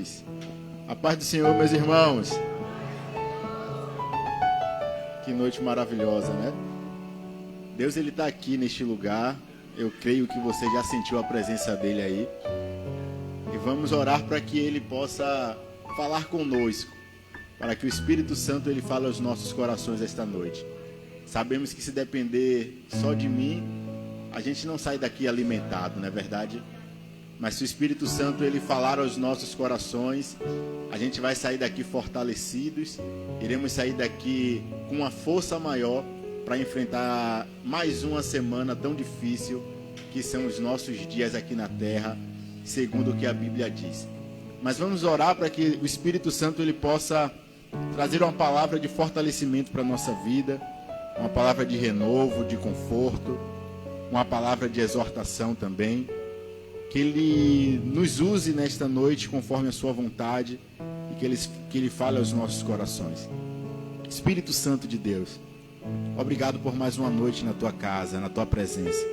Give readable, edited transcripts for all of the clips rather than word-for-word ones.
Jesus. A paz do Senhor, meus irmãos. Que noite maravilhosa, né? Deus, Ele está aqui neste lugar. Eu creio que você já sentiu a presença dEle aí. E vamos orar para que Ele possa falar conosco, para que o Espírito Santo Ele fale aos nossos corações esta noite. Sabemos que se depender só de mim, a gente não sai daqui alimentado, não é verdade? Mas se o Espírito Santo Ele falar aos nossos corações, a gente vai sair daqui fortalecidos, iremos sair daqui com uma força maior para enfrentar mais uma semana tão difícil que são os nossos dias aqui na terra, segundo o que a Bíblia diz. Mas vamos orar para que o Espírito Santo Ele possa trazer uma palavra de fortalecimento para a nossa vida, uma palavra de renovo, de conforto, uma palavra de exortação também. Que Ele nos use nesta noite conforme a sua vontade e que Ele fale aos nossos corações. Espírito Santo de Deus, obrigado por mais uma noite na Tua casa, na Tua presença.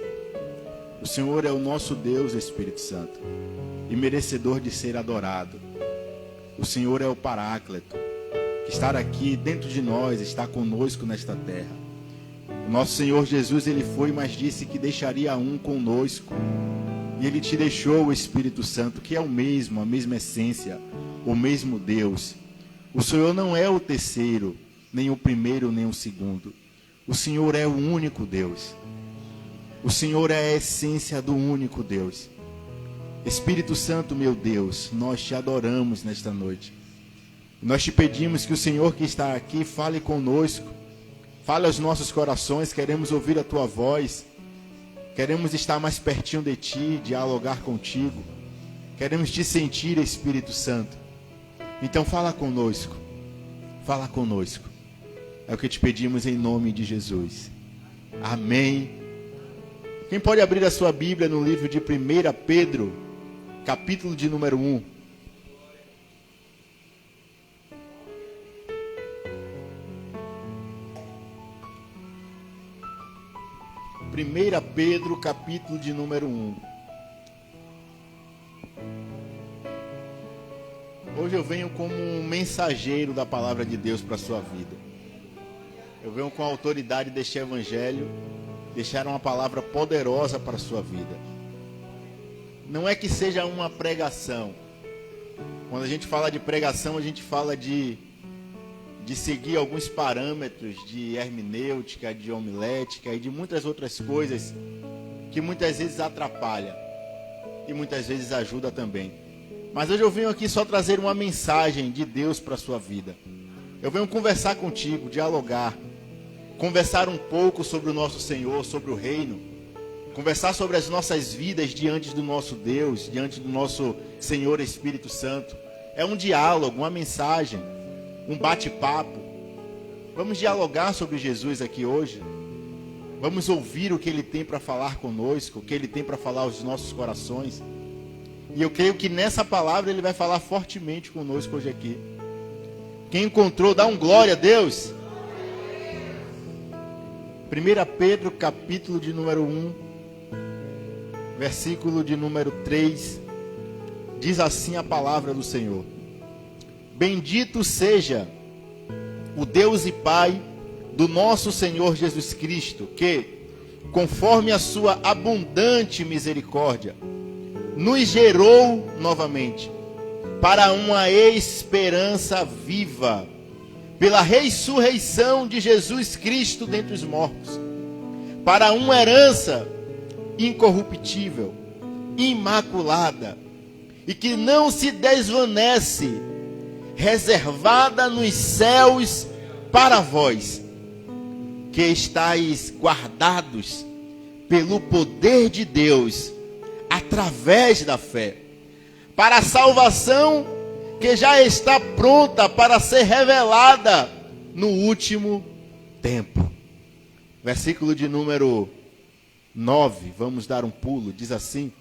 O Senhor é o nosso Deus, Espírito Santo, e merecedor de ser adorado. O Senhor é o Paráclito, que está aqui dentro de nós, está conosco nesta terra. O nosso Senhor Jesus, Ele foi, mas disse que deixaria um conosco. E Ele te deixou o Espírito Santo, que é o mesmo, a mesma essência, o mesmo Deus. O Senhor não é o terceiro, nem o primeiro, nem o segundo. O Senhor é o único Deus. O Senhor é a essência do único Deus. Espírito Santo, meu Deus, nós te adoramos nesta noite. Nós te pedimos que o Senhor que está aqui fale conosco, fale aos nossos corações, queremos ouvir a tua voz, queremos estar mais pertinho de ti, dialogar contigo, queremos te sentir, Espírito Santo. Então fala conosco, é o que te pedimos em nome de Jesus. Amém. Quem pode abrir a sua Bíblia no livro de 1 Pedro, capítulo de número 1. Primeira Pedro, capítulo de número 1. Hoje eu venho como um mensageiro da palavra de Deus para a sua vida. Eu venho com a autoridade deste evangelho, deixar uma palavra poderosa para a sua vida. Não é que seja uma pregação. Quando a gente fala de pregação, a gente fala de seguir alguns parâmetros de hermenêutica, de homilética e de muitas outras coisas que muitas vezes atrapalha e muitas vezes ajuda também. Mas hoje eu venho aqui só trazer uma mensagem de Deus para a sua vida. Eu venho conversar contigo, dialogar, conversar um pouco sobre o nosso Senhor, sobre o reino, conversar sobre as nossas vidas diante do nosso Deus, diante do nosso Senhor Espírito Santo. É um diálogo, uma mensagem, um bate-papo. Vamos dialogar sobre Jesus aqui hoje. Vamos ouvir o que Ele tem para falar conosco, o que Ele tem para falar aos nossos corações. E eu creio que nessa palavra Ele vai falar fortemente conosco hoje aqui. Quem encontrou, dá um glória a Deus. 1 Pedro, capítulo de número 1, versículo de número 3, diz assim a palavra do Senhor: Bendito seja o Deus e Pai do nosso Senhor Jesus Cristo, que, conforme a sua abundante misericórdia, nos gerou novamente para uma esperança viva, pela ressurreição de Jesus Cristo dentre os mortos, para uma herança incorruptível, imaculada, e que não se desvanece, reservada nos céus para vós, que estáis guardados pelo poder de Deus, através da fé, para a salvação que já está pronta para ser revelada no último tempo. Versículo de número 9, vamos dar um pulo, diz assim: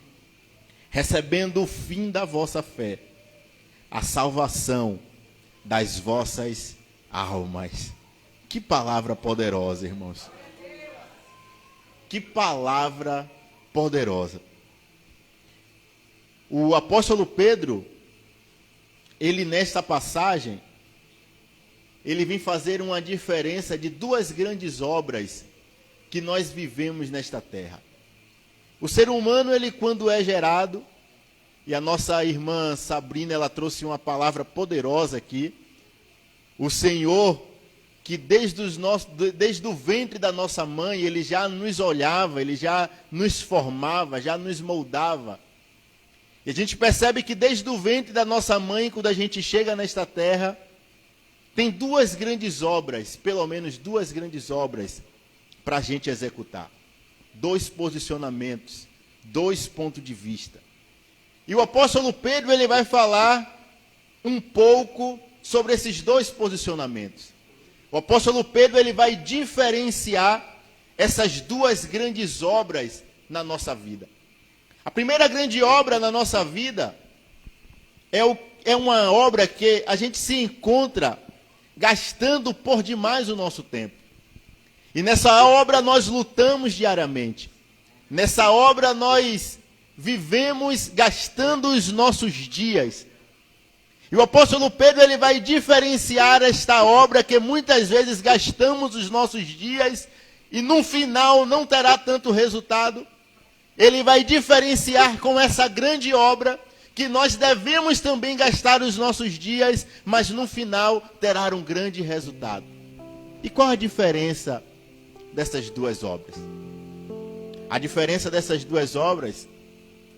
recebendo o fim da vossa fé, a salvação das vossas almas. Que palavra poderosa, irmãos. Que palavra poderosa. O apóstolo Pedro, ele nesta passagem, ele vem fazer uma diferença de duas grandes obras que nós vivemos nesta terra. O ser humano, ele quando é gerado, e a nossa irmã Sabrina, ela trouxe uma palavra poderosa aqui, o Senhor, que desde o ventre da nossa mãe, ele já nos olhava, ele já nos formava, já nos moldava. E a gente percebe que desde o ventre da nossa mãe, quando a gente chega nesta terra, tem duas grandes obras, pelo menos duas grandes obras, para a gente executar. Dois posicionamentos, dois pontos de vista. E o apóstolo Pedro, ele vai falar um pouco sobre esses dois posicionamentos. O apóstolo Pedro, ele vai diferenciar essas duas grandes obras na nossa vida. A primeira grande obra na nossa vida é uma obra que a gente se encontra gastando por demais o nosso tempo. E nessa obra nós lutamos diariamente. Nessa obra nós vivemos gastando os nossos dias. E o apóstolo Pedro, ele vai diferenciar esta obra que muitas vezes gastamos os nossos dias e no final não terá tanto resultado. Ele vai diferenciar com essa grande obra que nós devemos também gastar os nossos dias, mas no final terá um grande resultado. E qual a diferença dessas duas obras? A diferença dessas duas obras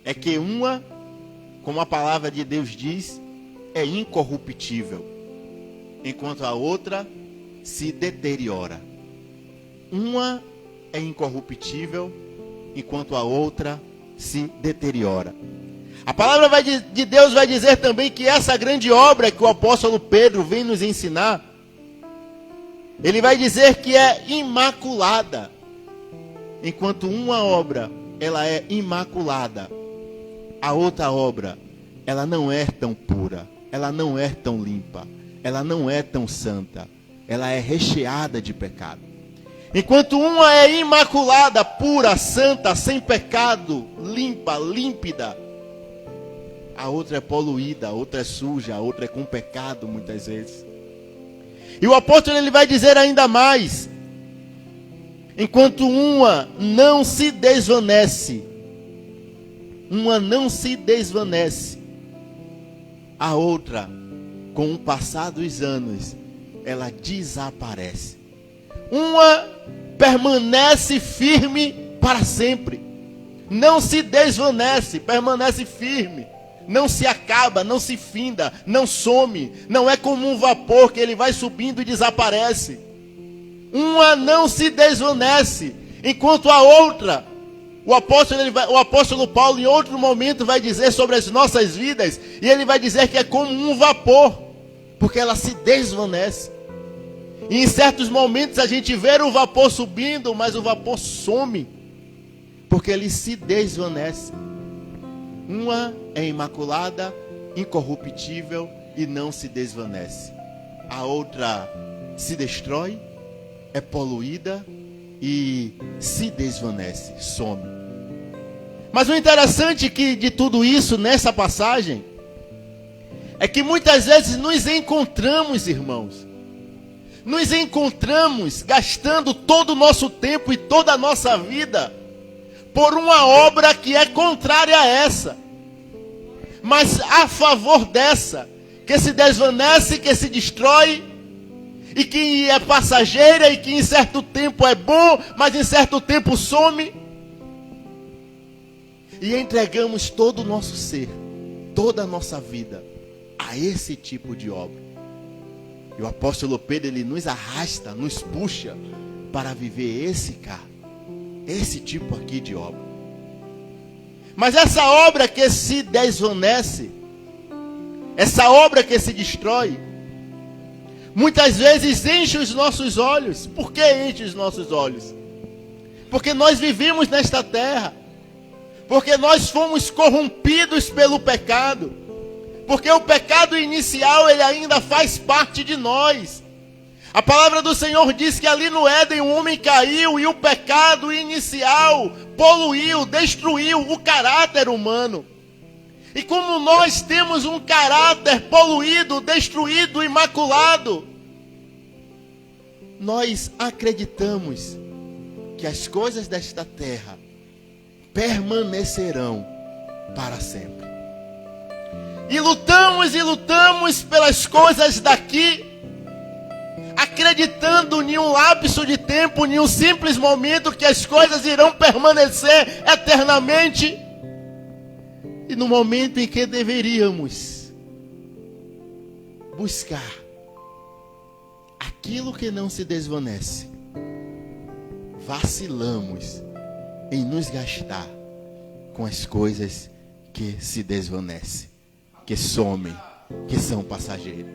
é que uma, como a palavra de Deus diz, é incorruptível, enquanto a outra se deteriora. Uma é incorruptível, enquanto a outra se deteriora. A palavra de Deus vai dizer também que essa grande obra que o apóstolo Pedro vem nos ensinar, ele vai dizer que é imaculada. Enquanto uma obra, ela é imaculada, a outra obra, ela não é tão pura, ela não é tão limpa, ela não é tão santa, ela é recheada de pecado. Enquanto uma é imaculada, pura, santa, sem pecado, limpa, límpida, a outra é poluída, a outra é suja, a outra é com pecado muitas vezes. E o apóstolo, ele vai dizer ainda mais: enquanto uma não se desvanece, a outra, com o passar dos anos, ela desaparece. Uma permanece firme para sempre, não se desvanece, permanece firme, não se acaba, não se finda, não some, não é como um vapor que ele vai subindo e desaparece. Uma não se desvanece, enquanto a outra, o apóstolo Paulo em outro momento vai dizer sobre as nossas vidas, e ele vai dizer que é como um vapor, porque ela se desvanece. E em certos momentos a gente vê o vapor subindo, mas o vapor some, porque ele se desvanece. Uma é imaculada, incorruptível e não se desvanece. A outra se destrói, é poluída e se desvanece, some. Mas o interessante de tudo isso nessa passagem é que muitas vezes nos encontramos, irmãos, gastando todo o nosso tempo e toda a nossa vida por uma obra que é contrária a essa, mas a favor dessa, que se desvanece, que se destrói, e que é passageira, e que em certo tempo é bom, mas em certo tempo some. E entregamos todo o nosso ser, toda a nossa vida a esse tipo de obra. E o apóstolo Pedro, ele nos arrasta, nos puxa para viver esse tipo aqui de obra. Mas essa obra que se desvanece, essa obra que se destrói, muitas vezes enche os nossos olhos. Por que enche os nossos olhos? Porque nós vivemos nesta terra, porque nós fomos corrompidos pelo pecado, porque o pecado inicial, ele ainda faz parte de nós. A palavra do Senhor diz que ali no Éden o homem caiu e o pecado inicial poluiu, destruiu o caráter humano. E como nós temos um caráter poluído, destruído, imaculado, nós acreditamos que as coisas desta terra permanecerão para sempre. E lutamos pelas coisas daqui, acreditando em um lapso de tempo, em um simples momento, que as coisas irão permanecer eternamente. E no momento em que deveríamos buscar aquilo que não se desvanece, vacilamos em nos gastar com as coisas que se desvanecem, que somem, que são passageiras.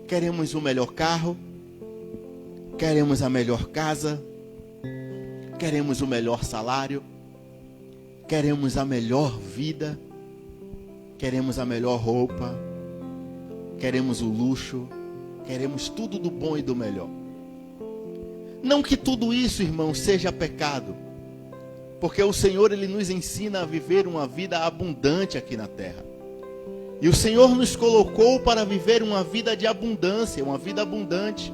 Queremos o melhor carro, queremos a melhor casa, queremos o melhor salário, queremos a melhor vida, queremos a melhor roupa, queremos o luxo, queremos tudo do bom e do melhor. Não que tudo isso, irmão, seja pecado, porque o Senhor, Ele nos ensina a viver uma vida abundante aqui na terra. E o Senhor nos colocou para viver uma vida de abundância, uma vida abundante.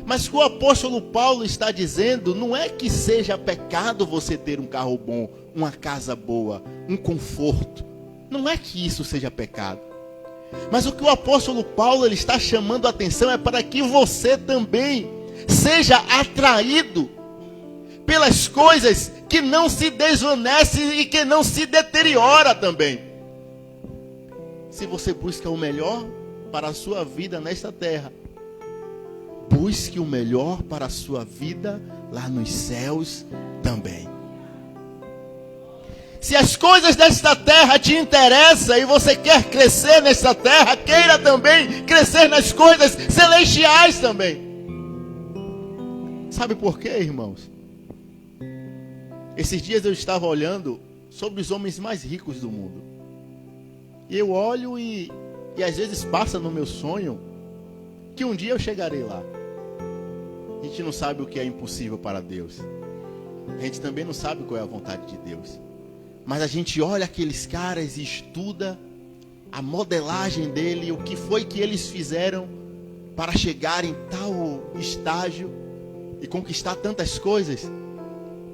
Mas o que o apóstolo Paulo está dizendo não é que seja pecado você ter um carro bom, uma casa boa, um conforto. Não é que isso seja pecado. Mas o que o apóstolo Paulo ele está chamando a atenção é para que você também seja atraído pelas coisas que não se desvanecem e que não se deteriora também. Se você busca o melhor para a sua vida nesta terra, busque o melhor para a sua vida lá nos céus também. Se as coisas desta terra te interessam e você quer crescer nesta terra, queira também crescer nas coisas celestiais também. Sabe por quê, irmãos? Esses dias eu estava olhando sobre os homens mais ricos do mundo. E eu olho e às vezes passa no meu sonho que um dia eu chegarei lá. A gente não sabe o que é impossível para Deus. A gente também não sabe qual é a vontade de Deus. Mas a gente olha aqueles caras e estuda a modelagem dele, o que foi que eles fizeram para chegar em tal estágio e conquistar tantas coisas.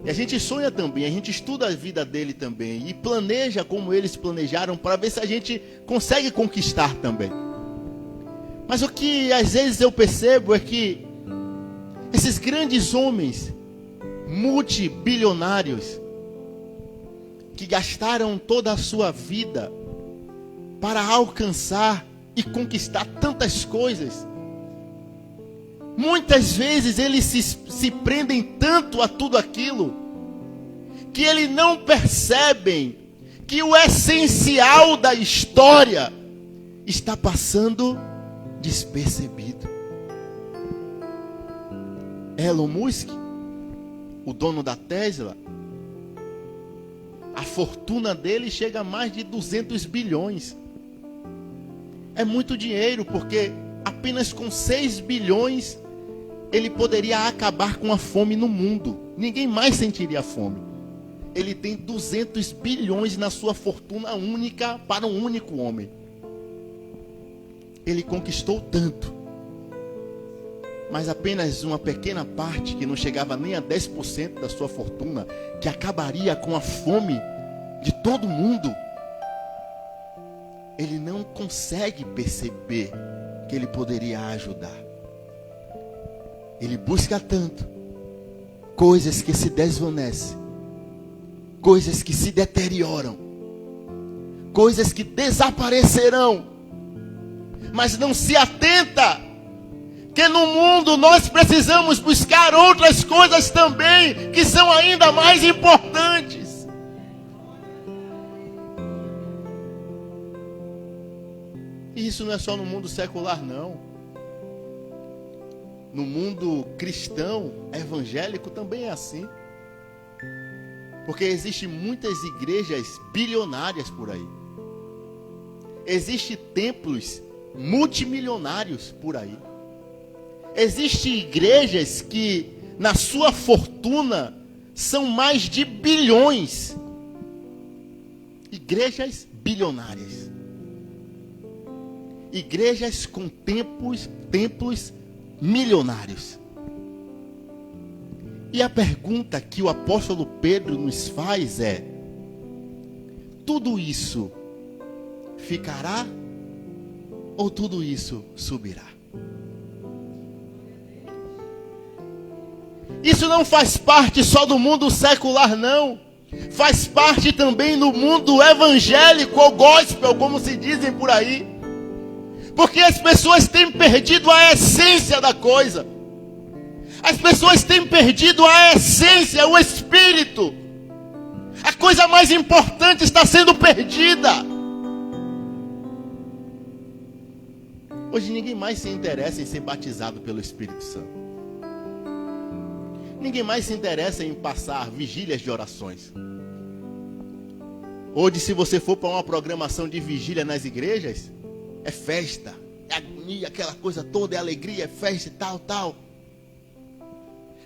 E a gente sonha também, a gente estuda a vida dele também e planeja como eles planejaram para ver se a gente consegue conquistar também. Mas o que às vezes eu percebo é que esses grandes homens multibilionários que gastaram toda a sua vida para alcançar e conquistar tantas coisas, muitas vezes eles se prendem tanto a tudo aquilo que eles não percebem que o essencial da história está passando despercebido. Elon Musk, o dono da Tesla, a fortuna dele chega a mais de 200 bilhões. É muito dinheiro, porque apenas com 6 bilhões ele poderia acabar com a fome no mundo. Ninguém mais sentiria fome. Ele tem 200 bilhões na sua fortuna única para um único homem. Ele conquistou tanto, mas apenas uma pequena parte, que não chegava nem a 10% da sua fortuna, que acabaria com a fome de todo mundo. Ele não consegue perceber que ele poderia ajudar. Ele busca tanto coisas que se desvanecem, coisas que se deterioram, coisas que desaparecerão, mas não se atenta que no mundo nós precisamos buscar outras coisas também, que são ainda mais importantes. E isso não é só no mundo secular, não. No mundo cristão, evangélico, também é assim. Porque existem muitas igrejas bilionárias por aí. Existem templos multimilionários por aí. Existem igrejas que, na sua fortuna, são mais de bilhões. Igrejas bilionárias. Igrejas com templos milionários. E a pergunta que o apóstolo Pedro nos faz é: tudo isso ficará ou tudo isso subirá? Isso não faz parte só do mundo secular, não. Faz parte também do mundo evangélico ou gospel, como se dizem por aí. Porque as pessoas têm perdido a essência da coisa. As pessoas têm perdido a essência, o espírito. A coisa mais importante está sendo perdida. Hoje ninguém mais se interessa em ser batizado pelo Espírito Santo. Ninguém mais se interessa em passar vigílias de orações. Hoje, se você for para uma programação de vigília nas igrejas, é festa, é agonia, aquela coisa toda, é alegria, é festa e tal.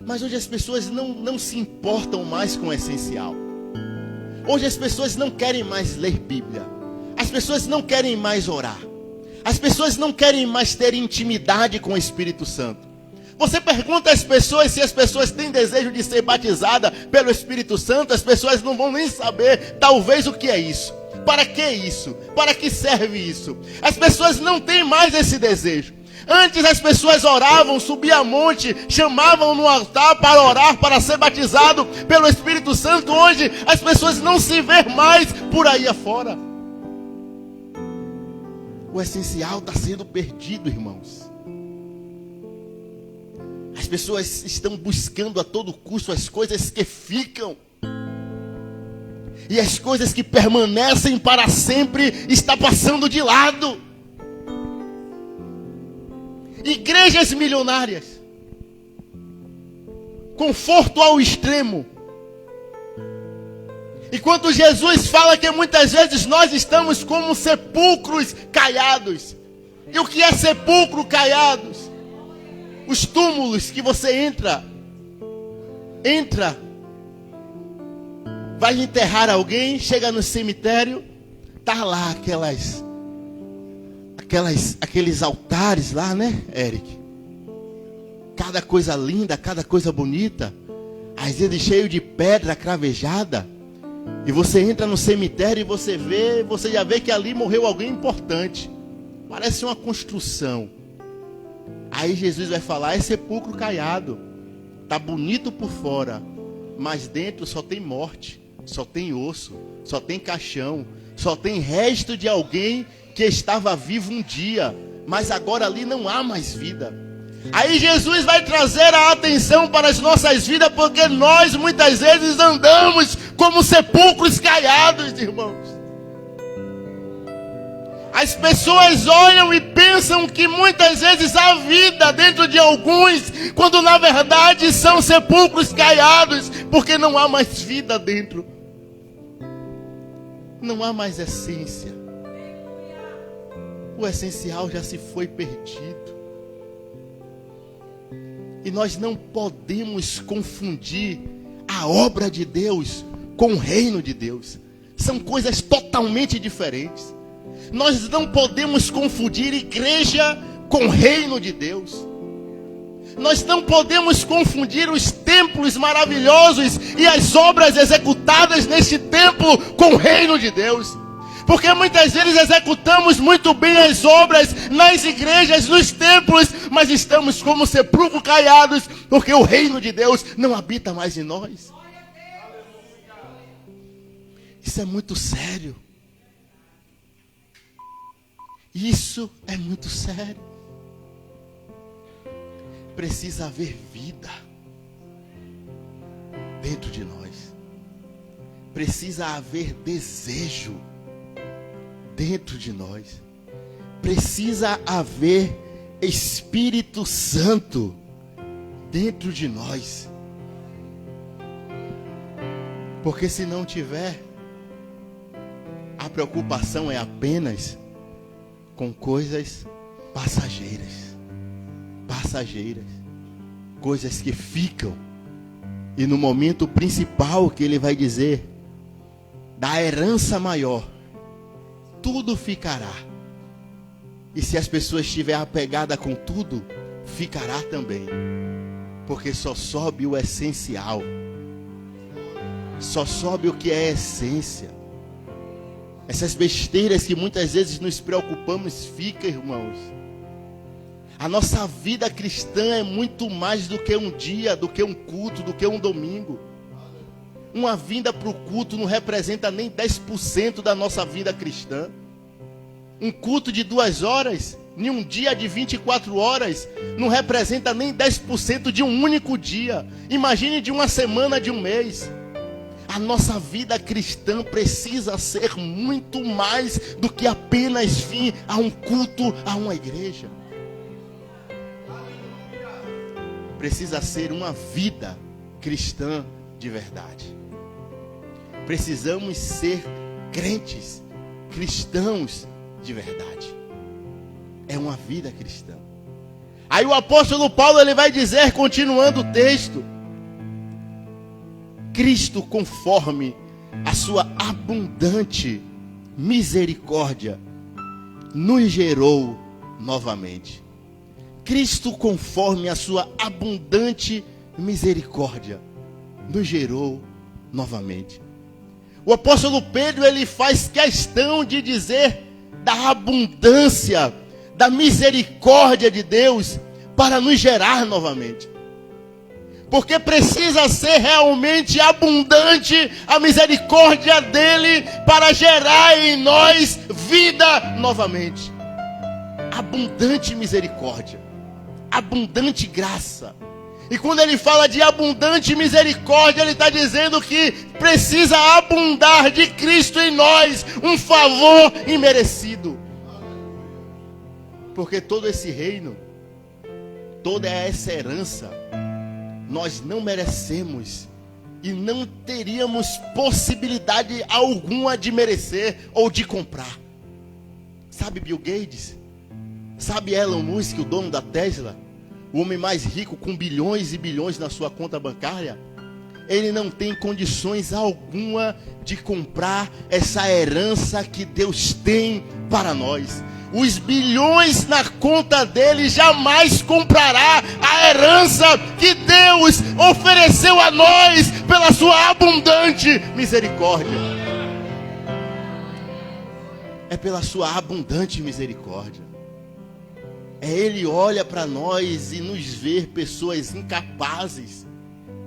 Mas hoje as pessoas não se importam mais com o essencial. Hoje as pessoas não querem mais ler Bíblia. As pessoas não querem mais orar. As pessoas não querem mais ter intimidade com o Espírito Santo. Você pergunta às pessoas se as pessoas têm desejo de ser batizadas pelo Espírito Santo, as pessoas não vão nem saber, talvez, o que é isso. Para que isso? Para que serve isso? As pessoas não têm mais esse desejo. Antes as pessoas oravam, subiam a monte, chamavam no altar para orar, para ser batizado pelo Espírito Santo. Hoje as pessoas não se vê mais por aí afora. O essencial está sendo perdido, irmãos. As pessoas estão buscando a todo custo as coisas que ficam. E as coisas que permanecem para sempre está passando de lado. Igrejas milionárias. Conforto ao extremo. Enquanto Jesus fala que muitas vezes nós estamos como sepulcros caiados. E o que é sepulcro caiados? Os túmulos que você entra, vai enterrar alguém, chega no cemitério, tá lá aqueles altares lá, né, Eric? Cada coisa linda, cada coisa bonita, às vezes cheio de pedra cravejada. E você entra no cemitério e você já vê que ali morreu alguém importante. Parece uma construção. Aí Jesus vai falar: é sepulcro caiado. Tá bonito por fora, mas dentro só tem morte, só tem osso, só tem caixão, só tem resto de alguém que estava vivo um dia, mas agora ali não há mais vida. Aí Jesus vai trazer a atenção para as nossas vidas, porque nós muitas vezes andamos como sepulcros caiados, irmãos. As pessoas olham e pensam que muitas vezes há vida dentro de alguns, quando na verdade são sepulcros caiados, porque não há mais vida dentro. Não há mais essência. O essencial já se foi perdido. E nós não podemos confundir a obra de Deus com o reino de Deus. São coisas totalmente diferentes. Nós não podemos confundir igreja com o reino de Deus. Nós não podemos confundir os templos maravilhosos e as obras executadas neste templo com o reino de Deus. Porque muitas vezes executamos muito bem as obras nas igrejas, nos templos, mas estamos como sepulcros caiados, porque o reino de Deus não habita mais em nós. Isso é muito sério. Isso é muito sério. Precisa haver vida dentro de nós. Precisa haver desejo dentro de nós. Precisa haver Espírito Santo dentro de nós. Porque se não tiver, a preocupação é apenas com coisas passageiras, coisas que ficam, e no momento principal que ele vai dizer: da herança maior, tudo ficará. E se as pessoas estiverem apegadas com tudo, ficará também. Porque só sobe o essencial. Só sobe o que é essência. Essas besteiras que muitas vezes nos preocupamos, fica, irmãos. A nossa vida cristã é muito mais do que um dia, do que um culto, do que um domingo. Uma vinda para o culto não representa nem 10% da nossa vida cristã. Um culto de 2 horas, em um dia de 24 horas, não representa nem 10% de um único dia. Imagine de uma semana, de um mês. A nossa vida cristã precisa ser muito mais do que apenas vir a um culto, a uma igreja. Precisa ser uma vida cristã de verdade. Precisamos ser crentes, cristãos de verdade. É uma vida cristã. Aí o apóstolo Paulo ele vai dizer, continuando o texto: Cristo, conforme a sua abundante misericórdia, nos gerou novamente. Cristo, conforme a sua abundante misericórdia, nos gerou novamente. O apóstolo Pedro, ele faz questão de dizer da abundância, da misericórdia de Deus para nos gerar novamente. Porque precisa ser realmente abundante a misericórdia dele para gerar em nós vida novamente. Abundante misericórdia, abundante graça. E quando ele fala de abundante misericórdia, ele está dizendo que precisa abundar de Cristo em nós um favor imerecido. Porque todo esse reino, toda essa herança, nós não merecemos e não teríamos possibilidade alguma de merecer ou de comprar. Sabe Bill Gates? Sabe Elon Musk, o dono da Tesla? O homem mais rico com bilhões e bilhões na sua conta bancária? Ele não tem condições alguma de comprar essa herança que Deus tem para nós. Os bilhões na conta dele jamais comprará a herança que Deus ofereceu a nós pela sua abundante misericórdia. É pela sua abundante misericórdia. Ele olha para nós e nos vê pessoas incapazes,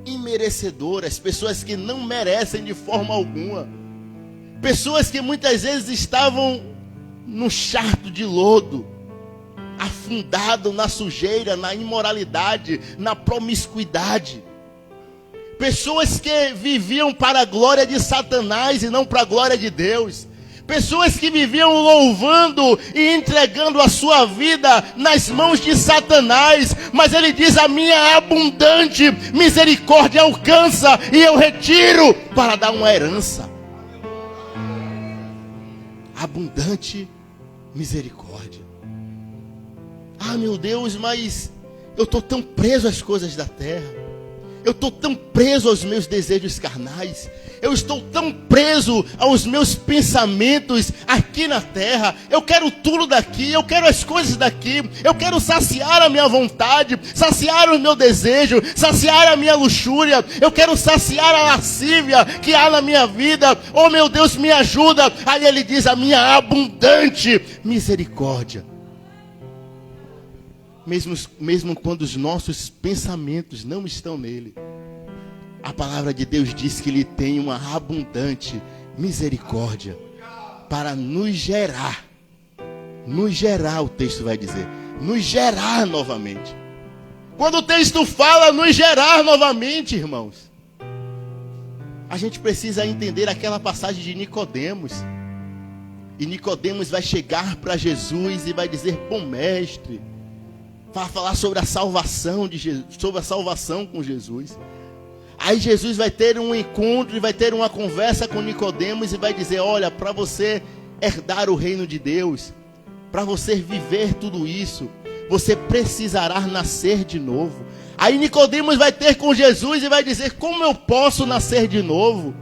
imerecedoras, pessoas que não merecem de forma alguma. Pessoas que muitas vezes estavam no charco de lodo, afundado na sujeira, na imoralidade, na promiscuidade. Pessoas que viviam para a glória de Satanás e não para a glória de Deus. Pessoas que viviam louvando e entregando a sua vida nas mãos de Satanás. Mas ele diz: a minha abundante misericórdia alcança e eu retiro para dar uma herança. Abundante misericórdia. Ah, meu Deus, mas eu estou tão preso às coisas da terra. Eu estou tão preso aos meus desejos carnais. Eu estou tão preso aos meus pensamentos aqui na terra. Eu quero tudo daqui, eu quero as coisas daqui. Eu quero saciar a minha vontade, saciar o meu desejo, saciar a minha luxúria. Eu quero saciar a lascívia que há na minha vida. Oh, meu Deus, me ajuda. Aí ele diz: a minha abundante misericórdia. Mesmo quando os nossos pensamentos não estão nele, a palavra de Deus diz que ele tem uma abundante misericórdia para nos gerar, o texto vai dizer, nos gerar novamente. Quando o texto fala nos gerar novamente, irmãos, a gente precisa entender aquela passagem de Nicodemos. E Nicodemos vai chegar para Jesus e vai dizer: bom mestre, para falar sobre a salvação de Jesus, sobre a salvação com Jesus. Aí Jesus vai ter um encontro e vai ter uma conversa com Nicodemos e vai dizer: olha, para você herdar o reino de Deus, para você viver tudo isso, você precisará nascer de novo. Aí Nicodemos vai ter com Jesus e vai dizer: como eu posso nascer de novo?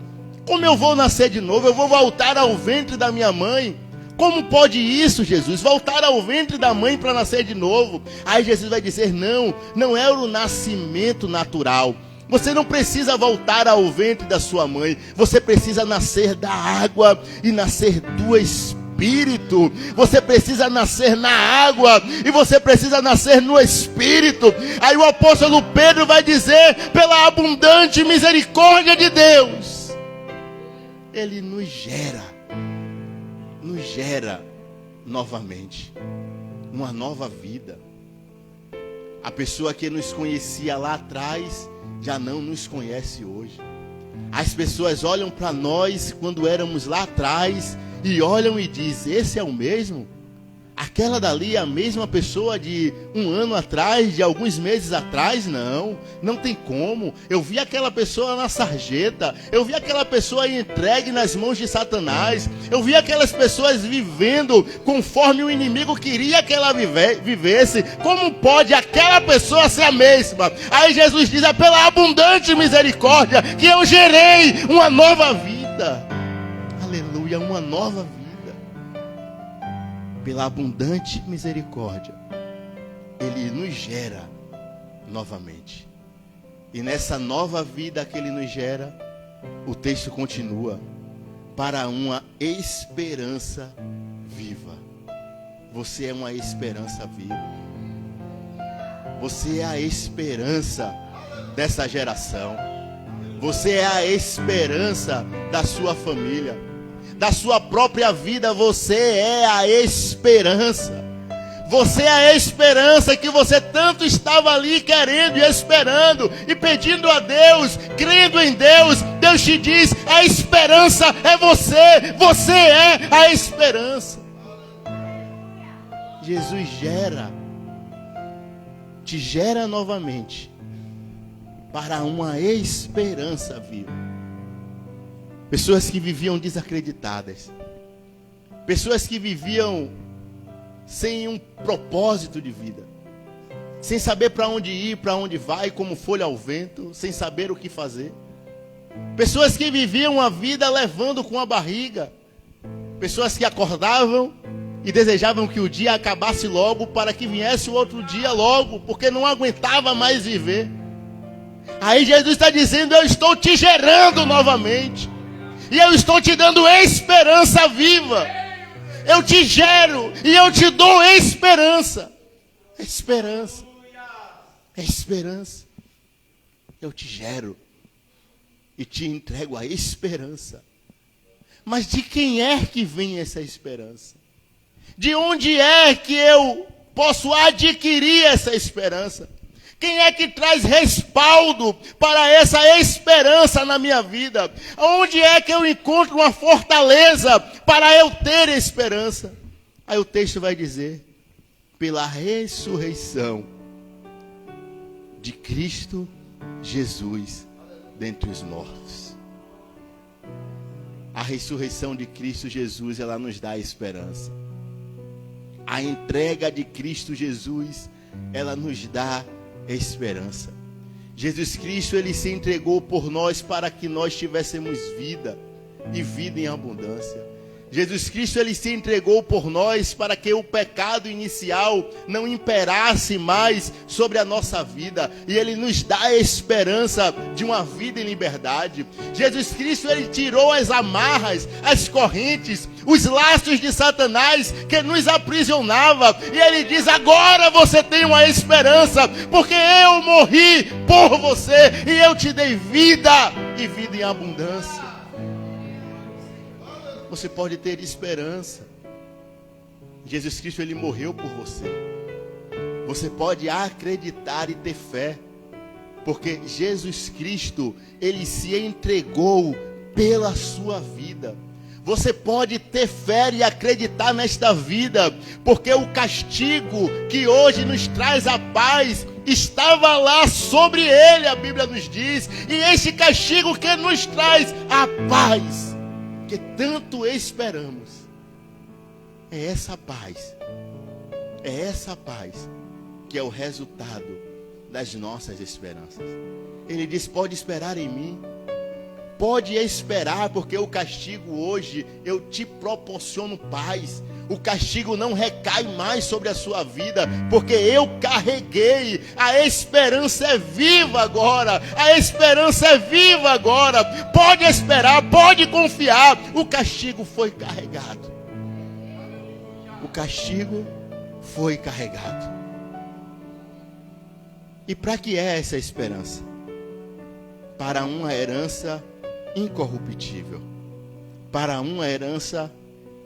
Como eu vou nascer de novo? Eu vou voltar ao ventre da minha mãe? Como pode isso, Jesus? Voltar ao ventre da mãe para nascer de novo? Aí Jesus vai dizer, não é o nascimento natural. Você não precisa voltar ao ventre da sua mãe. Você precisa nascer da água e nascer do Espírito. Você precisa nascer na água e você precisa nascer no Espírito. Aí o apóstolo Pedro vai dizer, pela abundante misericórdia de Deus, Ele nos gera novamente uma nova vida. A pessoa que nos conhecia lá atrás já não nos conhece hoje. As pessoas olham para nós quando éramos lá atrás e olham e dizem, esse é o mesmo? Aquela dali é a mesma pessoa de um ano atrás, de alguns meses atrás? Não tem como. Eu vi aquela pessoa na sarjeta, eu vi aquela pessoa entregue nas mãos de Satanás, eu vi aquelas pessoas vivendo conforme o inimigo queria que ela vivesse. Como pode aquela pessoa ser a mesma? Aí Jesus diz, é pela abundante misericórdia que eu gerei uma nova vida. Aleluia, uma nova vida. Pela abundante misericórdia, Ele nos gera novamente. E nessa nova vida que Ele nos gera, o texto continua, para uma esperança viva. Você é uma esperança viva. Você é a esperança dessa geração. Você é a esperança da sua família. Da sua própria vida, você é a esperança. Você é a esperança que você tanto estava ali querendo e esperando e pedindo a Deus, crendo em Deus. Deus te diz, a esperança é você. Você é a esperança. Jesus te gera novamente para uma esperança viva. Pessoas que viviam desacreditadas. Pessoas que viviam sem um propósito de vida. Sem saber para onde ir, para onde vai, como folha ao vento, sem saber o que fazer. Pessoas que viviam a vida levando com a barriga. Pessoas que acordavam e desejavam que o dia acabasse logo para que viesse o outro dia logo, porque não aguentava mais viver. Aí Jesus está dizendo, eu estou te gerando novamente. E eu estou te dando esperança viva. Eu te gero e eu te dou esperança. Esperança. É esperança. Eu te gero e te entrego a esperança. Mas de quem é que vem essa esperança? De onde é que eu posso adquirir essa esperança? Quem é que traz respaldo para essa esperança na minha vida? Onde é que eu encontro uma fortaleza para eu ter esperança? Aí o texto vai dizer, pela ressurreição de Cristo Jesus dentre os mortos. A ressurreição de Cristo Jesus, ela nos dá esperança. A entrega de Cristo Jesus, ela nos dá esperança. Jesus Cristo, Ele se entregou por nós para que nós tivéssemos vida e vida em abundância. Jesus Cristo, Ele se entregou por nós para que o pecado inicial não imperasse mais sobre a nossa vida. E Ele nos dá a esperança de uma vida em liberdade. Jesus Cristo, Ele tirou as amarras, as correntes, os laços de Satanás que nos aprisionava. E Ele diz, agora você tem uma esperança, porque eu morri por você e eu te dei vida e vida em abundância. Você pode ter esperança. Jesus Cristo, Ele morreu por você. Você pode acreditar e ter fé, porque Jesus Cristo, Ele se entregou pela sua vida. Você pode ter fé e acreditar nesta vida, porque o castigo que hoje nos traz a paz estava lá sobre Ele, a Bíblia nos diz. E esse castigo que nos traz a paz que tanto esperamos, é essa paz que é o resultado das nossas esperanças. Ele diz, pode esperar em mim, pode esperar, porque o castigo hoje eu te proporciono paz. O castigo não recai mais sobre a sua vida, porque eu carreguei. A esperança é viva agora. A esperança é viva agora. Pode esperar, pode confiar. O castigo foi carregado. O castigo foi carregado. E para que é essa esperança? Para uma herança incorruptível, para uma herança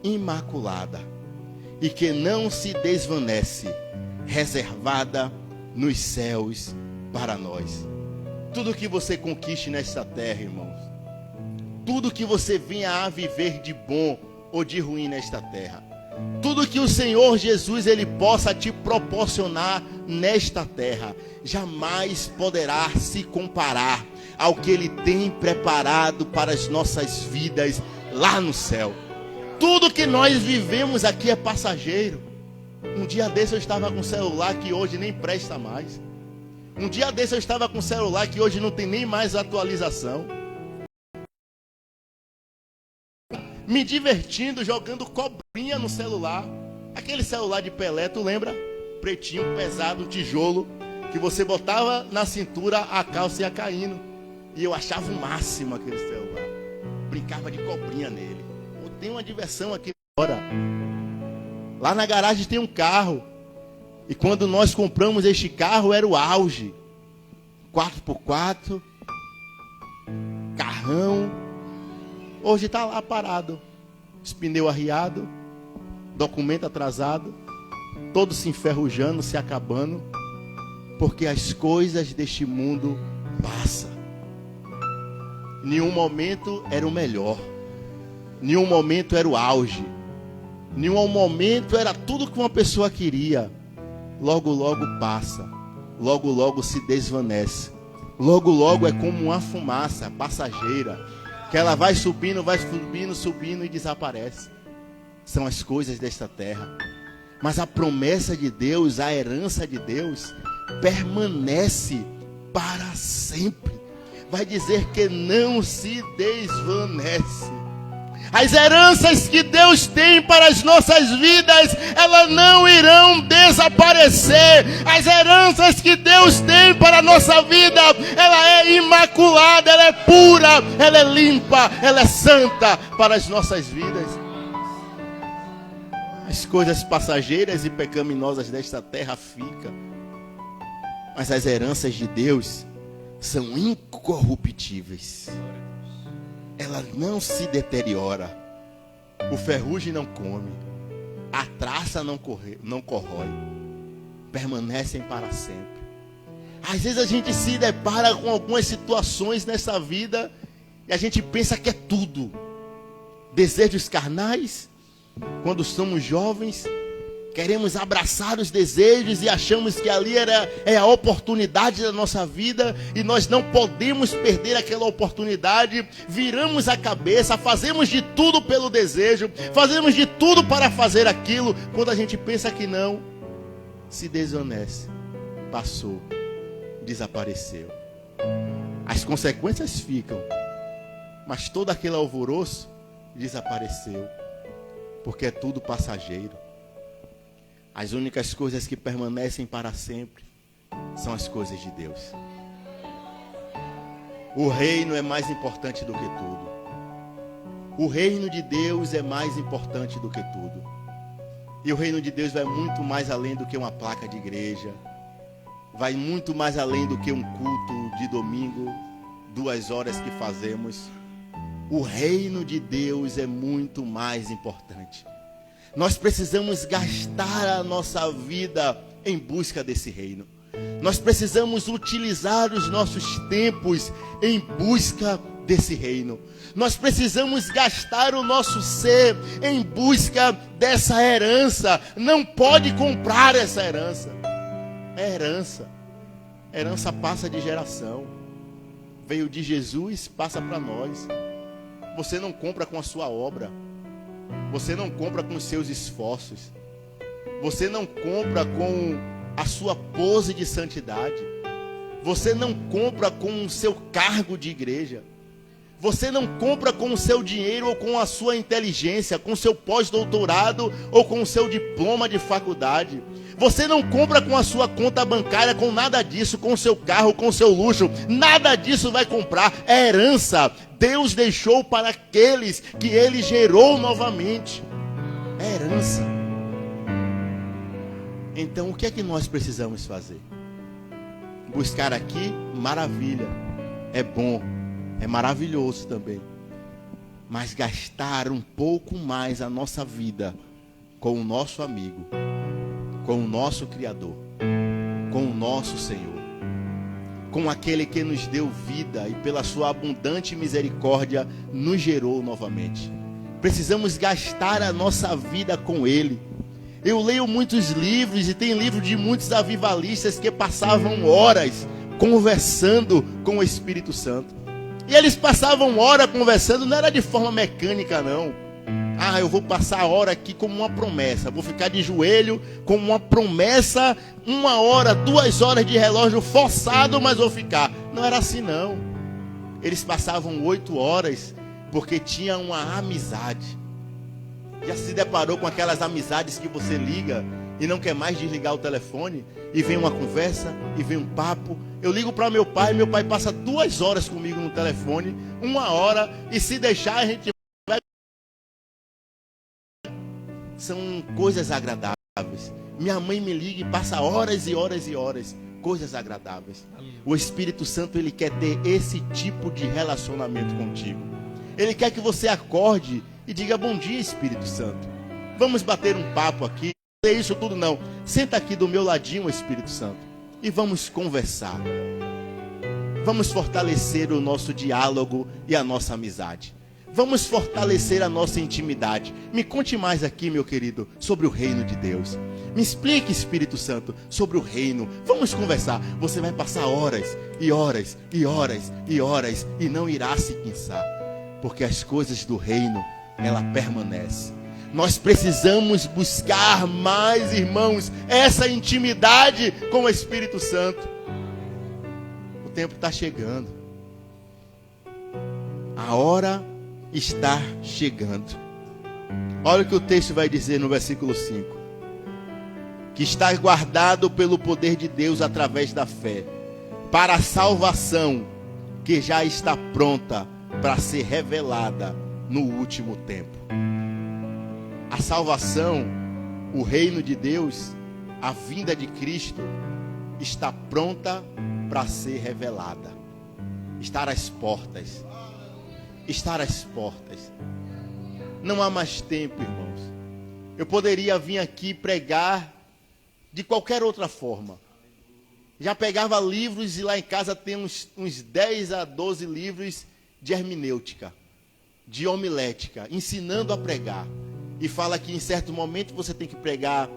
imaculada e que não se desvanece, reservada nos céus para nós. Tudo que você conquiste nesta terra, irmãos, tudo que você venha a viver de bom ou de ruim nesta terra, tudo que o Senhor Jesus ele possa te proporcionar nesta terra, jamais poderá se comparar ao que ele tem preparado para as nossas vidas lá no céu. Tudo que nós vivemos aqui é passageiro. Um dia desse eu estava com um celular que hoje nem presta mais. Um dia desse eu estava com um celular que hoje não tem nem mais atualização. Me divertindo, jogando cobrinha no celular. Aquele celular de Pelé, tu lembra? Pretinho, pesado, tijolo, que você botava na cintura, a calça ia caindo. E eu achava o máximo aquele celular. Brincava de cobrinha nele. Eu tenho uma diversão aqui agora. Lá na garagem tem um carro. E quando nós compramos este carro, era o auge. 4x4. Carrão. Hoje está lá parado. Os pneus arriados. Documento atrasado. Todo se enferrujando, se acabando. Porque as coisas deste mundo passam. Nenhum momento era o melhor. Nenhum momento era o auge. Nenhum momento era tudo que uma pessoa queria. Logo, logo passa. Logo, logo se desvanece. Logo, logo é como uma fumaça passageira. Que ela vai subindo, subindo e desaparece. São as coisas desta terra. Mas a promessa de Deus, a herança de Deus, permanece para sempre. Vai dizer que não se desvanece. As heranças que Deus tem para as nossas vidas, elas não irão desaparecer. As heranças que Deus tem para a nossa vida, ela é imaculada, ela é pura, ela é limpa, ela é santa para as nossas vidas. As coisas passageiras e pecaminosas desta terra ficam. Mas as heranças de Deus são incorruptíveis. Ela não se deteriora. O ferrugem não come. A traça não corrói. Permanecem para sempre. Às vezes a gente se depara com algumas situações nessa vida e a gente pensa que é tudo. Desejos carnais. Quando somos jovens, queremos abraçar os desejos e achamos que ali é a oportunidade da nossa vida e nós não podemos perder aquela oportunidade. Viramos a cabeça, fazemos de tudo pelo desejo, fazemos de tudo para fazer aquilo. Quando a gente pensa que não, se desvanece, passou, desapareceu. As consequências ficam, mas todo aquele alvoroço desapareceu, porque é tudo passageiro. As únicas coisas que permanecem para sempre são as coisas de Deus. O reino é mais importante do que tudo. O reino de Deus é mais importante do que tudo. E o reino de Deus vai muito mais além do que uma placa de igreja. Vai muito mais além do que um culto de domingo, 2 horas que fazemos. O reino de Deus é muito mais importante. Nós precisamos gastar a nossa vida em busca desse reino. Nós precisamos utilizar os nossos tempos em busca desse reino. Nós precisamos gastar o nosso ser em busca dessa herança. Não pode comprar essa herança. É herança. Herança passa de geração. Veio de Jesus, passa para nós. Você não compra com a sua obra. Você não compra com os seus esforços. Você não compra com a sua pose de santidade. Você não compra com o seu cargo de igreja. Você não compra com o seu dinheiro ou com a sua inteligência, com o seu pós-doutorado ou com o seu diploma de faculdade. Você não compra com a sua conta bancária, com nada disso, com o seu carro, com o seu luxo. Nada disso vai comprar. É herança. Deus deixou para aqueles que Ele gerou novamente. É herança. Então, o que é que nós precisamos fazer? Buscar aqui, maravilha. É bom. É maravilhoso também. Mas gastar um pouco mais a nossa vida com o nosso amigo, com o nosso Criador, com o nosso Senhor, com aquele que nos deu vida e pela sua abundante misericórdia nos gerou novamente. Precisamos gastar a nossa vida com Ele. Eu leio muitos livros e tem livro de muitos avivalistas que passavam horas conversando com o Espírito Santo. E eles passavam hora conversando, não era de forma mecânica, não. Ah, eu vou passar a hora aqui como uma promessa. Vou ficar de joelho como uma promessa, 1 hora, 2 horas de relógio forçado, mas vou ficar. Não era assim, não. Eles passavam 8 horas porque tinha uma amizade. Já se deparou com aquelas amizades que você liga e não quer mais desligar o telefone? E vem uma conversa, e vem um papo. Eu ligo para meu pai passa 2 horas comigo no telefone, 1 hora, e se deixar a gente vai. São coisas agradáveis. Minha mãe me liga e passa horas e horas e horas. Coisas agradáveis. O Espírito Santo, ele quer ter esse tipo de relacionamento contigo. Ele quer que você acorde e diga: bom dia, Espírito Santo. Vamos bater um papo aqui. Não é isso tudo não. Senta aqui do meu ladinho, Espírito Santo, e vamos conversar. Vamos fortalecer o nosso diálogo e a nossa amizade. Vamos fortalecer a nossa intimidade. Me conte mais aqui, meu querido, sobre o reino de Deus. Me explique, Espírito Santo, sobre o reino. Vamos conversar. Você vai passar horas e horas e horas e horas e não irá se cansar, porque as coisas do reino, ela permanece. Nós precisamos buscar mais, irmãos, essa intimidade com o Espírito Santo. O tempo está chegando. A hora está chegando. Olha o que o texto vai dizer no versículo 5. Que está guardado pelo poder de Deus através da fé, para a salvação que já está pronta para ser revelada no último tempo. A salvação, o reino de Deus, a vinda de Cristo está pronta para ser revelada. Estar às portas. Estar às portas. Não há mais tempo, irmãos. Eu poderia vir aqui pregar de qualquer outra forma. Já pegava livros e lá em casa tem uns 10 a 12 livros de hermenêutica, de homilética, ensinando a pregar. E fala que em certo momento você tem que pregar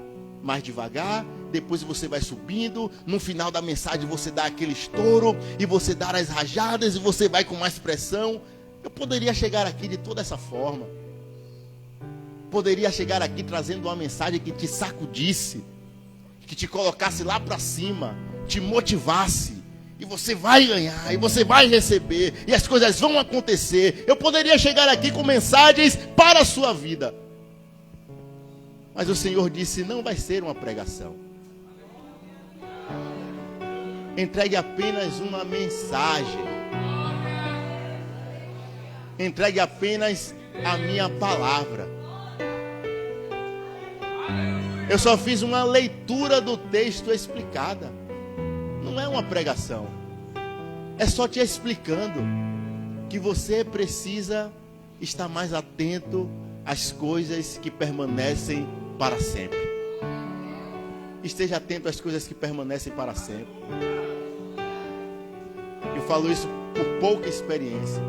mais devagar, depois você vai subindo, no final da mensagem você dá aquele estouro, e você dá as rajadas, e você vai com mais pressão. Eu poderia chegar aqui de toda essa forma. Poderia chegar aqui trazendo uma mensagem que te sacudisse, que te colocasse lá para cima, te motivasse. E você vai ganhar, e você vai receber, e as coisas vão acontecer. Eu poderia chegar aqui com mensagens para a sua vida. Mas o Senhor disse: não vai ser uma pregação. Entregue apenas uma mensagem. Entregue apenas a minha palavra. Eu só fiz uma leitura do texto explicada. Não é uma pregação. É só te explicando que você precisa estar mais atento às coisas que permanecem para sempre. Esteja atento às coisas que permanecem para sempre. Eu falo isso por pouca experiência.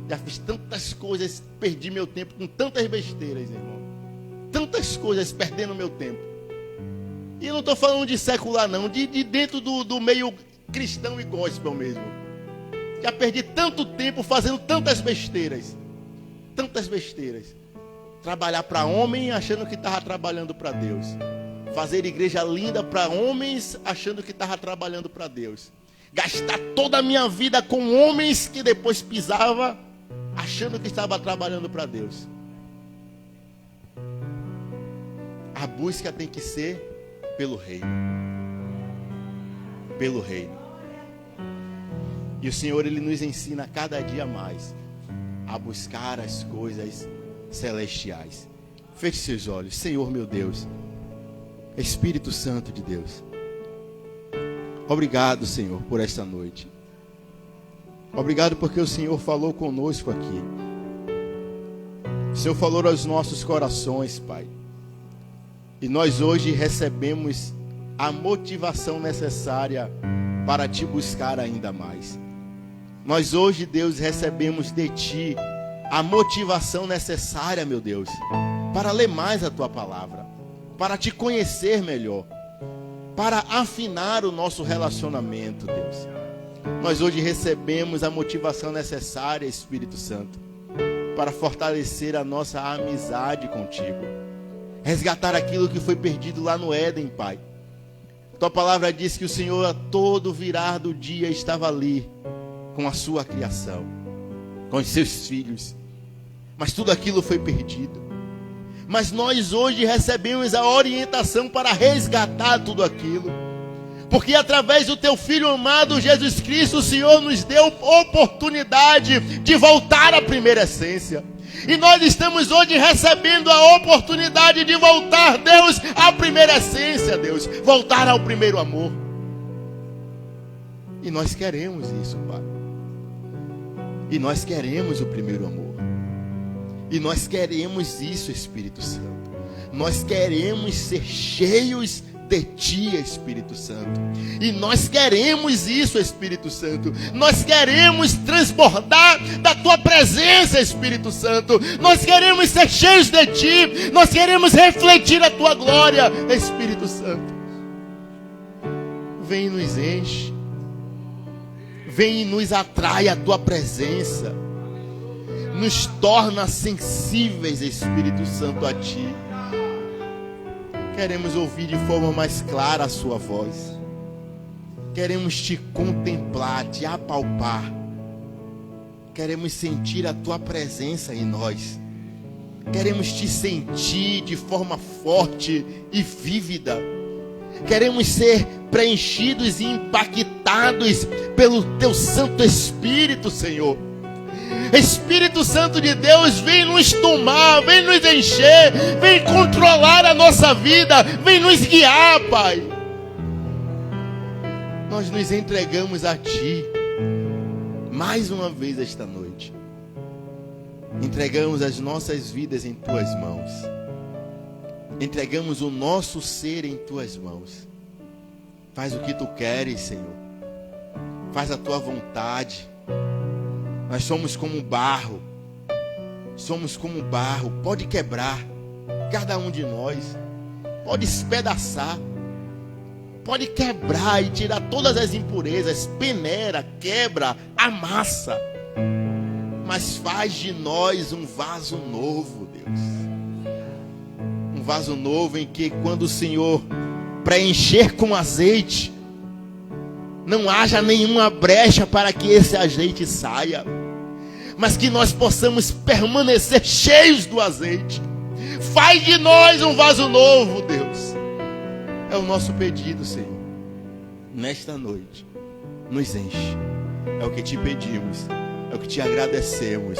Já fiz tantas coisas, perdi meu tempo com tantas besteiras, irmão. Tantas coisas perdendo meu tempo. E eu não estou falando de secular, não, de dentro do meio cristão e gospel mesmo. Já perdi tanto tempo fazendo tantas besteiras. Tantas besteiras. Trabalhar para homem achando que estava trabalhando para Deus. Fazer igreja linda para homens achando que estava trabalhando para Deus. gastar toda a minha vida com homens que depois pisava achando que estava trabalhando para Deus. A busca tem que ser pelo reino. Pelo reino. E o Senhor, Ele nos ensina cada dia mais a buscar as coisas celestiais. Feche seus olhos. Senhor meu Deus, Espírito Santo de Deus, obrigado, Senhor, por esta noite. Obrigado porque o Senhor falou conosco aqui. O Senhor falou aos nossos corações, Pai. E nós hoje recebemos a motivação necessária para te buscar ainda mais. Nós hoje, Deus, recebemos de ti a motivação necessária, meu Deus, para ler mais a tua palavra, para te conhecer melhor, para afinar o nosso relacionamento, Deus. Nós hoje recebemos a motivação necessária, Espírito Santo, para fortalecer a nossa amizade contigo, resgatar aquilo que foi perdido lá no Éden, Pai. Tua palavra diz que o Senhor, a todo virar do dia, estava ali com a sua criação, com os seus filhos, mas tudo aquilo foi perdido. Mas nós hoje recebemos a orientação para resgatar tudo aquilo, porque através do teu Filho amado Jesus Cristo, o Senhor nos deu oportunidade de voltar à primeira essência. E nós estamos hoje recebendo a oportunidade de voltar, Deus, à primeira essência, Deus, voltar ao primeiro amor. E nós queremos isso, Pai. E nós queremos o primeiro amor. E nós queremos isso, Espírito Santo. Nós queremos ser cheios de ti, Espírito Santo. E nós queremos isso, Espírito Santo. Nós queremos transbordar da tua presença, Espírito Santo. Nós queremos ser cheios de ti. Nós queremos refletir a tua glória, Espírito Santo. Vem e nos enche. Vem e nos atrai a tua presença. Nos torna sensíveis, Espírito Santo, a ti. Queremos ouvir de forma mais clara a sua voz. Queremos te contemplar, te apalpar. Queremos sentir a tua presença em nós. Queremos te sentir de forma forte e vívida. Queremos ser preenchidos e impactados pelo teu Santo Espírito, Senhor. Espírito Santo de Deus, vem nos tomar, vem nos encher, vem controlar a nossa vida, vem nos guiar, Pai. Nós nos entregamos a ti mais uma vez esta noite. Entregamos as nossas vidas em tuas mãos. Entregamos o nosso ser em tuas mãos. Faz o que tu queres, Senhor. Faz a tua vontade. Nós somos como barro. Somos como barro. Pode quebrar cada um de nós. Pode espedaçar. Pode quebrar e tirar todas as impurezas. Peneira, quebra, amassa. Mas faz de nós um vaso novo, Deus. Um vaso novo em que quando o Senhor preencher com azeite, não haja nenhuma brecha para que esse azeite saia, mas que nós possamos permanecer cheios do azeite. Faz de nós um vaso novo, Deus. É o nosso pedido, Senhor. Nesta noite, nos enche. É o que te pedimos, é o que te agradecemos,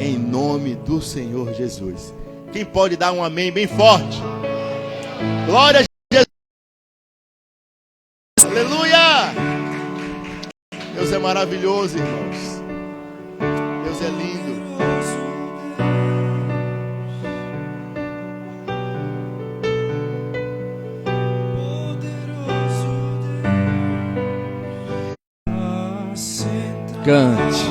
em nome do Senhor Jesus. Quem pode dar um amém bem forte? Glória a Jesus. Aleluia! Deus é maravilhoso, irmãos. Deus é lindo. Cante.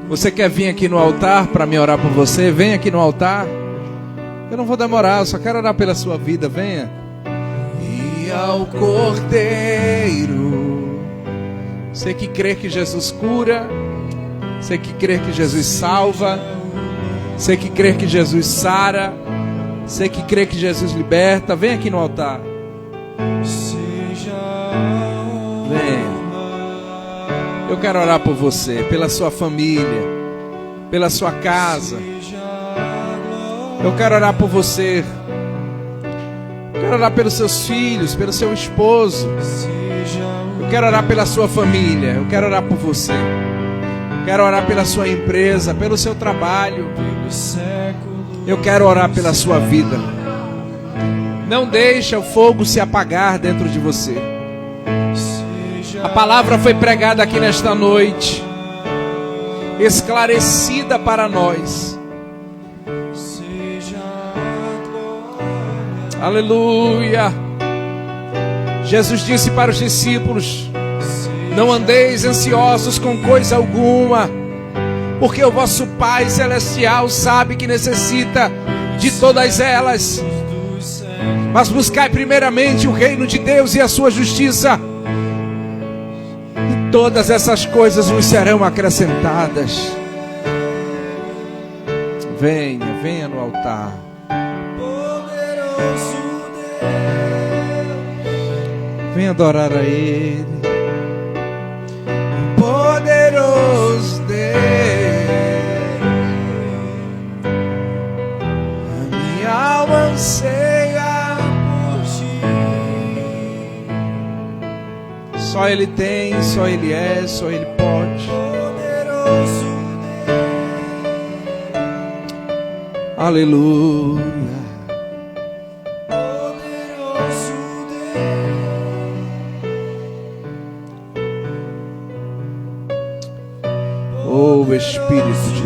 Você quer vir aqui no altar para me orar por você? Vem aqui no altar. Eu não vou demorar, eu só quero orar pela sua vida. Venha. E ao Cordeiro, você que crê que Jesus cura, você que crê que Jesus salva, você que crê que Jesus sara, Você que crê que Jesus liberta, vem aqui no altar. Vem. Eu quero orar por você, pela sua família, pela sua casa. Eu quero orar por você. Eu quero orar pelos seus filhos, pelo seu esposo. Eu quero orar pela sua família. Eu quero orar por você. Eu quero orar pela sua empresa, pelo seu trabalho. Eu quero orar pela sua vida. Não deixa o fogo se apagar dentro de você. A palavra foi pregada aqui nesta noite, esclarecida para nós. Aleluia. Jesus disse para os discípulos: não andeis ansiosos com coisa alguma, porque o vosso Pai Celestial sabe que necessita de todas elas. Mas buscai primeiramente o reino de Deus e a sua justiça, e todas essas coisas vos serão acrescentadas. Venha, venha no altar. Venha adorar a Ele. Poderoso Deus, a minha alma anseia por Ti. Só Ele tem, só Ele é, só Ele pode. Aleluia. Oh, Espírito de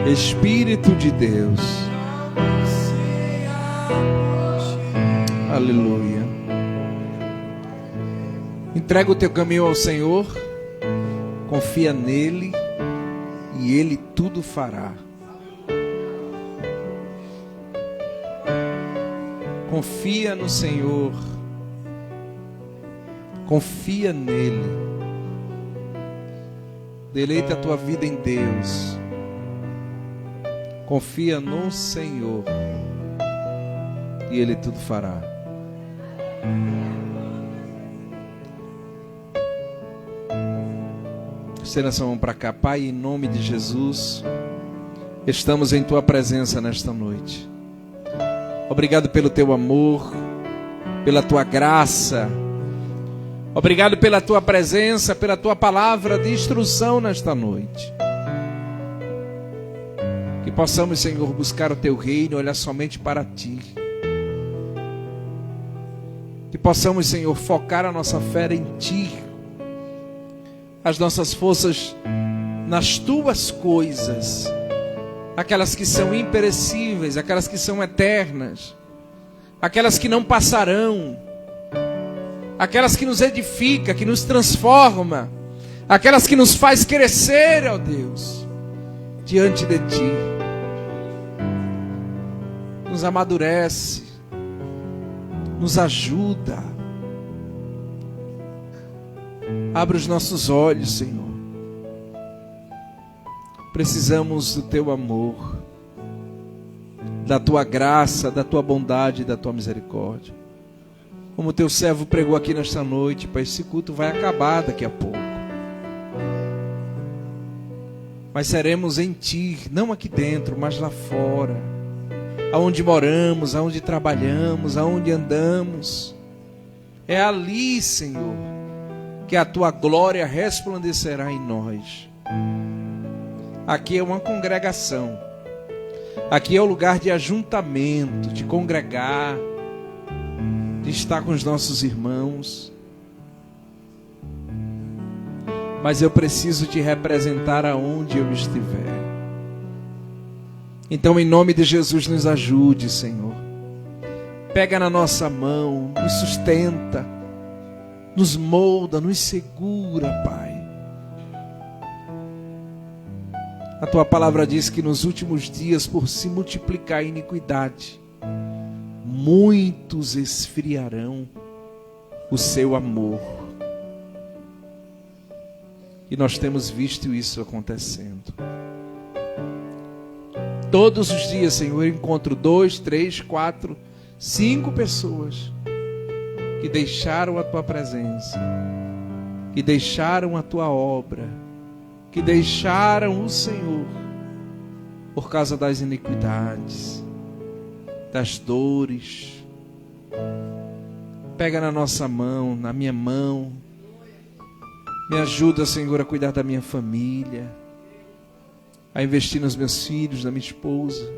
Deus, Espírito de Deus, aleluia. Entrega o teu caminho ao Senhor, confia nele e Ele tudo fará. Confia no Senhor, confia nele. Deleita a tua vida em Deus. Confia no Senhor e Ele tudo fará. Estenda essa mão para cá. Pai, em nome de Jesus, estamos em Tua presença nesta noite. Obrigado pelo Teu amor, pela Tua graça. Obrigado pela Tua presença, pela Tua palavra de instrução nesta noite. Que possamos, Senhor, buscar o Teu reino, olhar somente para Ti. Que possamos, Senhor, focar a nossa fé em Ti. As nossas forças nas Tuas coisas. Aquelas que são imperecíveis, aquelas que são eternas. Aquelas que não passarão. Aquelas que nos edifica, que nos transforma, aquelas que nos faz crescer, ó Deus, diante de Ti. Nos amadurece, nos ajuda. Abre os nossos olhos, Senhor. Precisamos do Teu amor, da Tua graça, da Tua bondade e da Tua misericórdia. Como Teu servo pregou aqui nesta noite, Pai, esse culto vai acabar daqui a pouco. Mas seremos em Ti, não aqui dentro, mas lá fora. Aonde moramos, aonde trabalhamos, aonde andamos. É ali, Senhor, que a Tua glória resplandecerá em nós. Aqui é uma congregação. Aqui é o lugar de ajuntamento, de congregar, de estar com os nossos irmãos. Mas eu preciso Te representar aonde eu estiver. Então, em nome de Jesus, nos ajude, Senhor. Pega na nossa mão, nos sustenta, nos molda, nos segura, Pai. A Tua palavra diz que nos últimos dias, por se multiplicar a iniquidade, muitos esfriarão o Seu amor. E nós temos visto isso acontecendo. Todos os dias, Senhor, eu encontro 2, 3, 4, 5 pessoas que deixaram a Tua presença, que deixaram a Tua obra, que deixaram o Senhor por causa das iniquidades, das dores. Pega na nossa mão, na minha mão. Me ajuda, Senhor, a cuidar da minha família, a investir nos meus filhos, na minha esposa.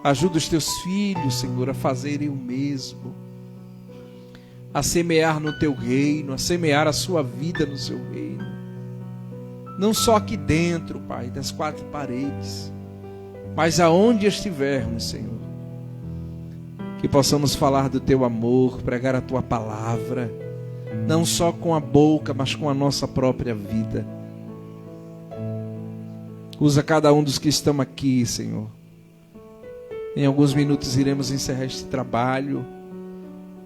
Ajuda os Teus filhos, Senhor, a fazerem o mesmo, a semear no Teu reino, a semear a sua vida no Seu reino. Não só aqui dentro, Pai, das 4 paredes, mas aonde estivermos, Senhor. Que possamos falar do Teu amor, pregar a Tua palavra, não só com a boca, mas com a nossa própria vida. Usa cada um dos que estão aqui, Senhor. Em alguns minutos iremos encerrar este trabalho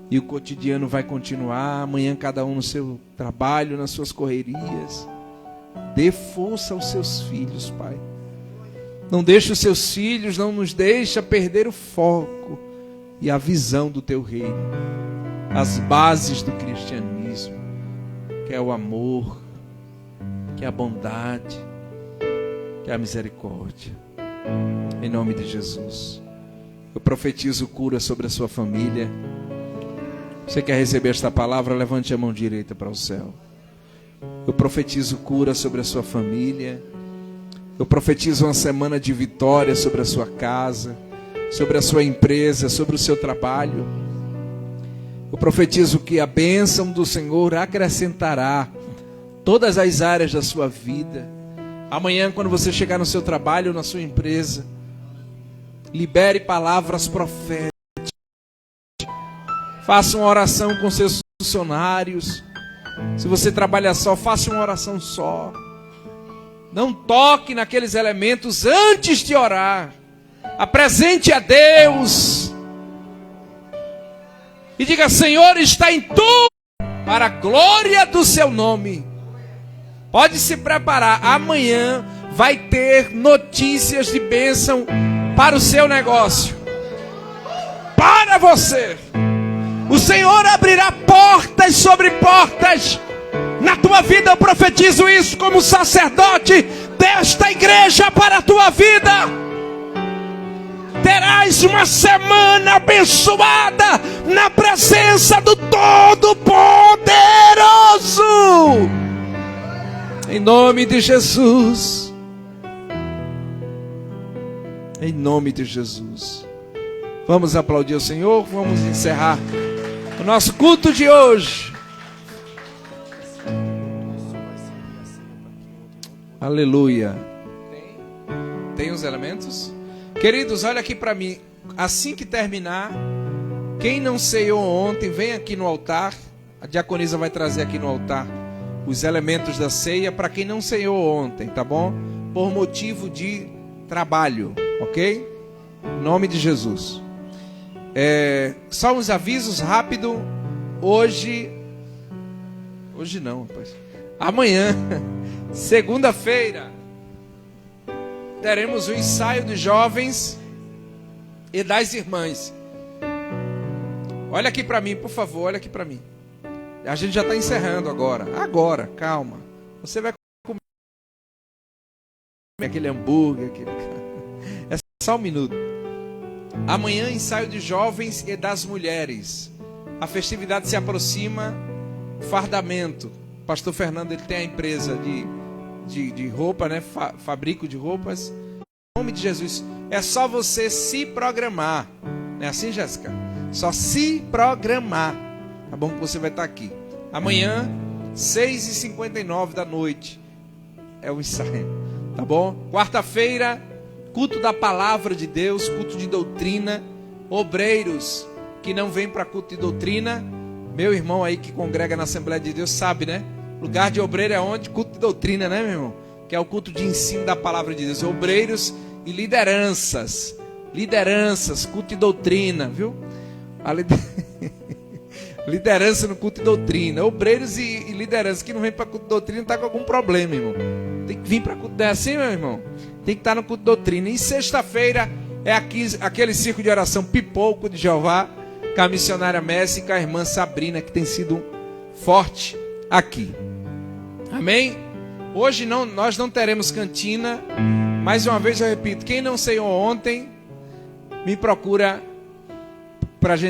e o cotidiano vai continuar. Amanhã cada um no seu trabalho, nas suas correrias. Dê força aos seus filhos, Pai. Não deixe os seus filhos, não nos deixa perder o foco e a visão do Teu reino, as bases do cristianismo, que é o amor, que é a bondade, que é a misericórdia. Em nome de Jesus, eu profetizo cura sobre a sua família. Você quer receber esta palavra? Levante a mão direita para o céu. Eu profetizo cura sobre a sua família. Eu profetizo uma semana de vitória sobre a sua casa, sobre a sua empresa, sobre o seu trabalho. Eu profetizo que a bênção do Senhor acrescentará todas as áreas da sua vida. Amanhã, quando você chegar no seu trabalho, na sua empresa, libere palavras proféticas. Faça uma oração com seus funcionários. Se você trabalha só, faça uma oração só. Não toque naqueles elementos antes de orar. Apresente a Deus e diga: Senhor, está em tudo para a glória do Seu nome. Pode se preparar, amanhã vai ter notícias de bênção para o seu negócio, para você. O Senhor abrirá portas sobre portas na tua vida. Eu profetizo isso como sacerdote desta igreja para a tua vida. Terás uma semana abençoada na presença do Todo-Poderoso. Em nome de Jesus. Em nome de Jesus. Vamos aplaudir o Senhor. Vamos encerrar o nosso culto de hoje. Aleluia. Tem os elementos? Queridos, olha aqui para mim. Assim que terminar, quem não ceiou ontem, vem aqui no altar. A diaconisa vai trazer aqui no altar os elementos da ceia para quem não ceiou ontem, tá bom? Por motivo de trabalho, ok? Em nome de Jesus. Só uns avisos rápido. Hoje não, rapaz. Amanhã, segunda-feira, teremos o ensaio dos jovens e das irmãs. Olha aqui para mim, por favor, olha aqui para mim. A gente já está encerrando agora. Agora, calma. Você vai comer aquele hambúrguer, é só um minuto. Amanhã, ensaio de jovens e das mulheres. A festividade se aproxima. Fardamento. Pastor Fernando, ele tem a empresa de roupa, né? Fabrico de roupas. Em nome de Jesus. É só você se programar. Não é assim, Jéssica? Só se programar. Tá bom que você vai estar aqui. Amanhã, 6h59 da noite. É o ensaio. Tá bom? Quarta-feira, culto da palavra de Deus, culto de doutrina. Obreiros que não vêm para culto de doutrina. Meu irmão aí que congrega na Assembleia de Deus sabe, né? Lugar de obreiro é onde? Culto de doutrina, né, meu irmão? Que é o culto de ensino da palavra de Deus. Obreiros e lideranças. Lideranças, culto de doutrina, viu? Liderança no culto de doutrina. Obreiros e liderança que não vem para culto de doutrina está com algum problema, irmão. Tem que vir para culto. É assim, meu irmão? Tem que estar no culto de doutrina. E sexta-feira é aquele círculo de oração Pipoco de Jeová, com a missionária Messi e com a irmã Sabrina, que tem sido forte aqui. Amém? Hoje nós não teremos cantina. Mais uma vez eu repito, quem não ceiou ontem, me procura para a gente